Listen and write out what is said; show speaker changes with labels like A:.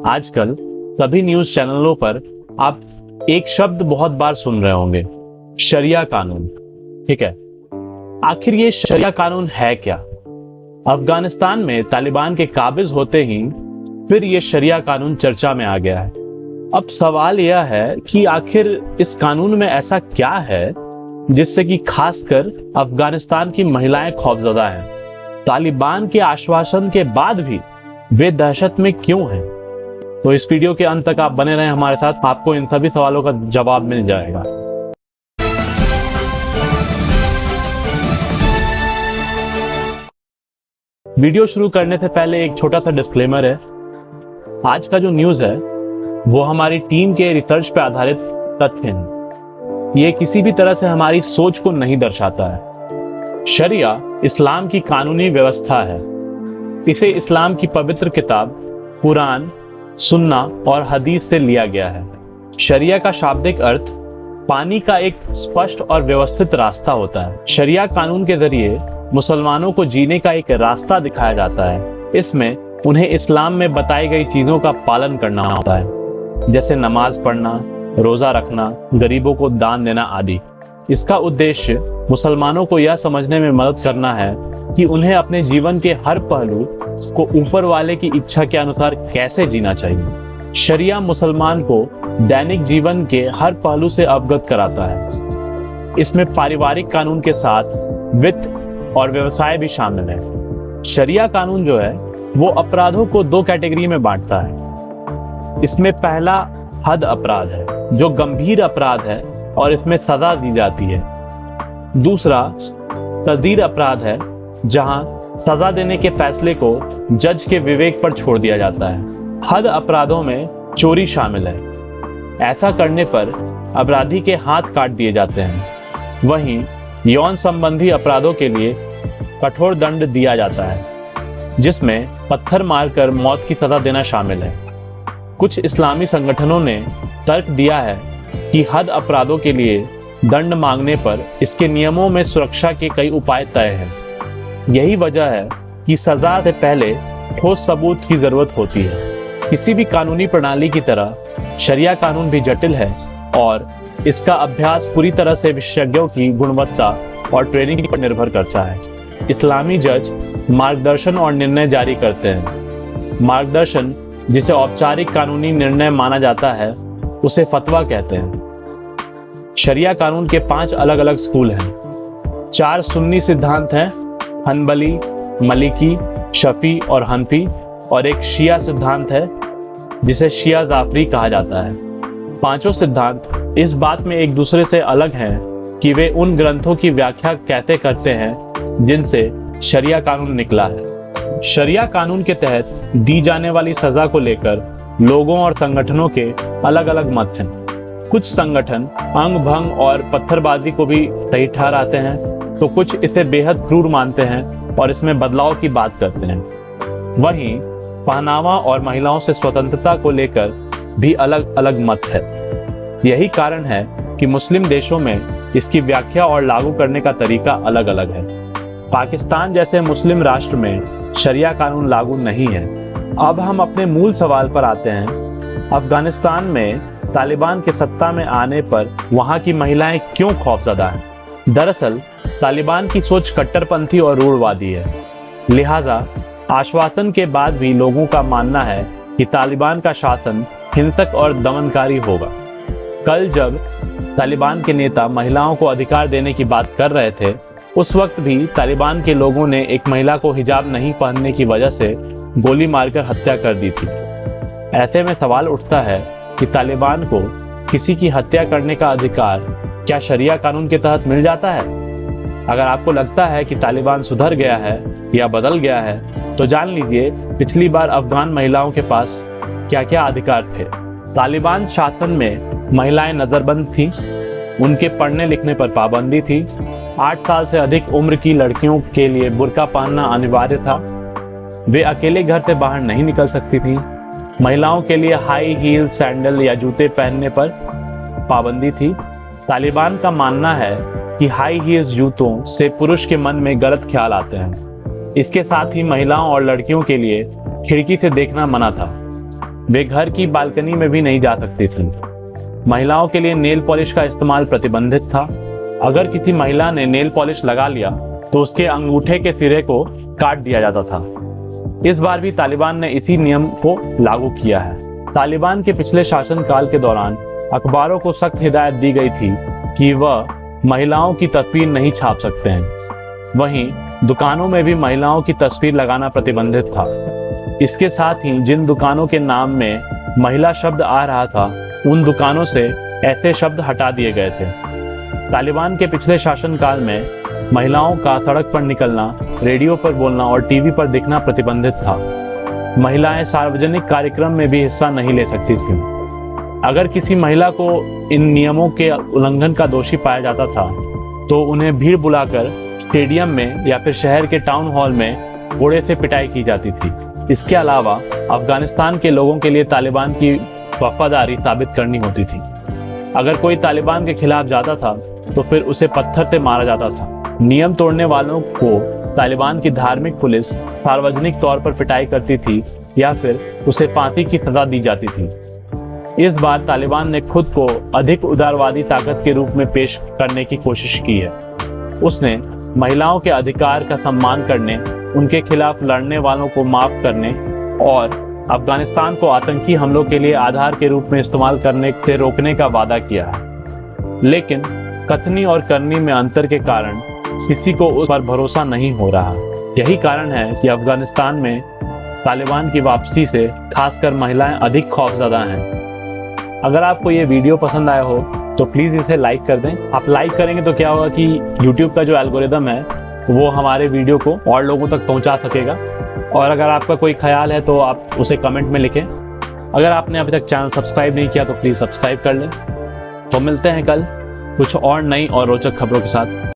A: आजकल सभी न्यूज चैनलों पर आप एक शब्द बहुत बार सुन रहे होंगे, शरिया कानून। ठीक है, आखिर ये शरिया कानून है क्या? अफगानिस्तान में तालिबान के काबिज होते ही फिर ये शरिया कानून चर्चा में आ गया है। अब सवाल यह है कि आखिर इस कानून में ऐसा क्या है जिससे कि खासकर अफगानिस्तान की महिलाएं खौफजदा हैं? तालिबान के आश्वासन के बाद भी वे दहशत में क्यों हैं? तो इस वीडियो के अंत तक आप बने रहें हमारे साथ, आपको इन सभी सवालों का जवाब मिल जाएगा। वीडियो शुरू करने से पहले एक छोटा सा डिस्क्लेमर है। आज का जो न्यूज है वो हमारी टीम के रिसर्च पे आधारित तथ्य हैं। ये किसी भी तरह से हमारी सोच को नहीं दर्शाता है। शरिया इस्लाम की कानूनी व्यवस्था है। इसे इस्लाम की पवित्र किताब कुरान, सुन्ना और हदीस से लिया गया है। शरिया का शाब्दिक अर्थ पानी का एक स्पष्ट और व्यवस्थित रास्ता होता है। शरिया कानून के जरिए मुसलमानों को जीने का एक रास्ता दिखाया जाता है। इसमें उन्हें इस्लाम में बताई गई चीजों का पालन करना होता है, जैसे नमाज पढ़ना, रोजा रखना, गरीबों को दान देना आदि। इसका उद्देश्य मुसलमानों को यह समझने में मदद करना है कि उन्हें अपने जीवन के हर पहलू को ऊपर वाले की इच्छा के अनुसार कैसे जीना चाहिए। शरिया मुसलमान को दैनिक जीवन के हर पहलू से अवगत कराता है। इसमें पारिवारिक कानून के साथ वित्त और व्यवसाय भी शामिल है। शरिया कानून जो है वो अपराधों को दो कैटेगरी में बांटता है। इसमें पहला हद अपराध है, जो गंभीर अपराध है और इसमें सजा दी जाती है। दूसरा तदीर अपराध है, जहां सजा देने के फैसले को जज के विवेक पर छोड़ दिया जाता है। हद अपराधों में चोरी शामिल है। ऐसा करने पर अपराधी के हाथ काट दिए जाते हैं। वहीं यौन संबंधी अपराधों के लिए कठोर दंड दिया जाता है, जिसमें पत्थर मारकर मौत की सजा देना शामिल है। कुछ इस्लामी संगठनों ने तर्क दिया है कि हद अपराधों के लिए दंड मांगने पर इसके नियमों में सुरक्षा के कई उपाय तय हैं। यही वजह है कि सजा से पहले ठोस सबूत की जरूरत होती है। किसी भी कानूनी प्रणाली की तरह शरिया कानून भी जटिल है और इसका अभ्यास पूरी तरह से विशेषज्ञों की गुणवत्ता और ट्रेनिंग पर निर्भर करता है। इस्लामी जज मार्गदर्शन और निर्णय जारी करते हैं। मार्गदर्शन, जिसे औपचारिक कानूनी निर्णय माना जाता है, उसे फतवा कहते हैं। शरिया कानून के 5 अलग अलग स्कूल हैं। 4 सुन्नी सिद्धांत हैं, हनबली, मलिकी, शफी और हनफी, और एक शिया सिद्धांत है जिसे शिया जाफरी कहा जाता है। पांचों सिद्धांत इस बात में एक दूसरे से अलग हैं कि वे उन ग्रंथों की व्याख्या कैसे करते हैं जिनसे शरिया कानून निकला है। शरिया कानून के तहत दी जाने वाली सजा को लेकर लोगों और संगठनों के अलग अलग मत हैं। कुछ संगठन अंग भंग और पत्थरबाजी को भी सही ठहराते हैं, तो कुछ इसे बेहद क्रूर मानते हैं और इसमें बदलाव की बात करते हैं। वहीं पहनावा और महिलाओं से स्वतंत्रता को लेकर भी अलग अलग मत है। यही कारण है कि मुस्लिम देशों में इसकी व्याख्या और लागू करने का तरीका अलग अलग है। पाकिस्तान जैसे मुस्लिम राष्ट्र में शरिया कानून लागू नहीं है। अब हम अपने मूल सवाल पर आते हैं। अफगानिस्तान में तालिबान के सत्ता में आने पर वहां की महिलाएं क्यों खौफजदा हैं? दरअसल तालिबान की सोच कट्टरपंथी और रूढ़वादी है। लिहाजा आश्वासन के बाद भी लोगों का मानना है कि तालिबान का शासन हिंसक और दमनकारी होगा। कल जब तालिबान के नेता महिलाओं को अधिकार देने की बात कर रहे थे, उस वक्त भी तालिबान के लोगों ने एक महिला को हिजाब नहीं पहनने की वजह से गोली मारकर हत्या कर दी थी। ऐसे में सवाल उठता है कि तालिबान को किसी की हत्या करने का अधिकार क्या शरिया कानून के तहत मिल जाता है? अगर आपको लगता है कि तालिबान सुधर गया है या बदल गया है, तो जान लीजिए पिछली बार अफगान महिलाओं के पास क्या क्या अधिकार थे। तालिबान शासन में महिलाएं नजरबंद थीं, उनके पढ़ने लिखने पर पाबंदी थी। 8 साल से अधिक उम्र की लड़कियों के लिए बुर्का पहनना अनिवार्य था। वे अकेले घर से बाहर नहीं निकल सकती थीं। महिलाओं के लिए हाई हील, सैंडल या जूते पहनने पर पाबंदी थी। तालिबान का मानना है कि हाई हील्स जूतों से पुरुष के मन में गलत ख्याल आते हैं। इसके साथ ही महिलाओं और लड़कियों के लिए खिड़की से देखना मना था। वे घर की बालकनी में भी नहीं जा सकती थीं। महिलाओं के लिए नेल पॉलिश का इस्तेमाल प्रतिबंधित था। अगर किसी महिला ने नेल पॉलिश लगा लिया तो उसके अंगूठे के सिरे को काट दिया जाता था। इस बार भी तालिबान ने इसी नियम को लागू किया है। तालिबान के पिछले शासनकाल के दौरान अखबारों को सख्त हिदायत दी गई थी कि वह महिलाओं की तस्वीर नहीं छाप सकते हैं। वहीं दुकानों में भी महिलाओं की तस्वीर लगाना प्रतिबंधित था। इसके साथ ही जिन दुकानों के नाम में महिला शब्द आ रहा था, उन दुकानों से ऐसे शब्द हटा दिए गए थे। तालिबान के पिछले शासनकाल में महिलाओं का सड़क पर निकलना, रेडियो पर बोलना और टीवी पर दिखना प्रतिबंधित था। महिलाएं सार्वजनिक कार्यक्रम में भी हिस्सा नहीं ले सकती थीं। अगर किसी महिला को इन नियमों के उल्लंघन का दोषी पाया जाता था तो उन्हें भीड़ बुलाकर स्टेडियम में या फिर शहर के टाउन हॉल में कोड़े से पिटाई की जाती थी। इसके अलावा अफगानिस्तान के लोगों के लिए तालिबान की वफादारी साबित करनी होती थी। अगर कोई तालिबान के खिलाफ जाता था तो फिर उसे पत्थर से मारा जाता था। नियम तोड़ने वालों को तालिबान की धार्मिक पुलिस सार्वजनिक तौर पर पिटाई करती थी या फिर उसे फांसी की सजा दी जाती थी। इस बार तालिबान ने खुद को अधिक उदारवादी ताकत के रूप में पेश करने की कोशिश की है। उसने महिलाओं के अधिकार का सम्मान करने, उनके खिलाफ लड़ने वालों को माफ करने और अफगानिस्तान को आतंकी हमलों के लिए आधार के रूप में इस्तेमाल करने से रोकने का वादा किया है। लेकिन कथनी और करनी में अंतर के कारण किसी को उस पर भरोसा नहीं हो रहा। यही कारण है कि अफगानिस्तान में तालिबान की वापसी से खासकर महिलाएं अधिक खौफजदा हैं। अगर आपको ये वीडियो पसंद आया हो तो प्लीज़ इसे लाइक कर दें। आप लाइक करेंगे तो क्या होगा कि YouTube का जो एल्गोरिदम है वो हमारे वीडियो को और लोगों तक पहुंचा सकेगा। और अगर आपका कोई ख्याल है तो आप उसे कमेंट में लिखें। अगर आपने अभी तक चैनल सब्सक्राइब नहीं किया तो प्लीज़ सब्सक्राइब कर लें। तो मिलते हैं कल कुछ और नई और रोचक खबरों के साथ।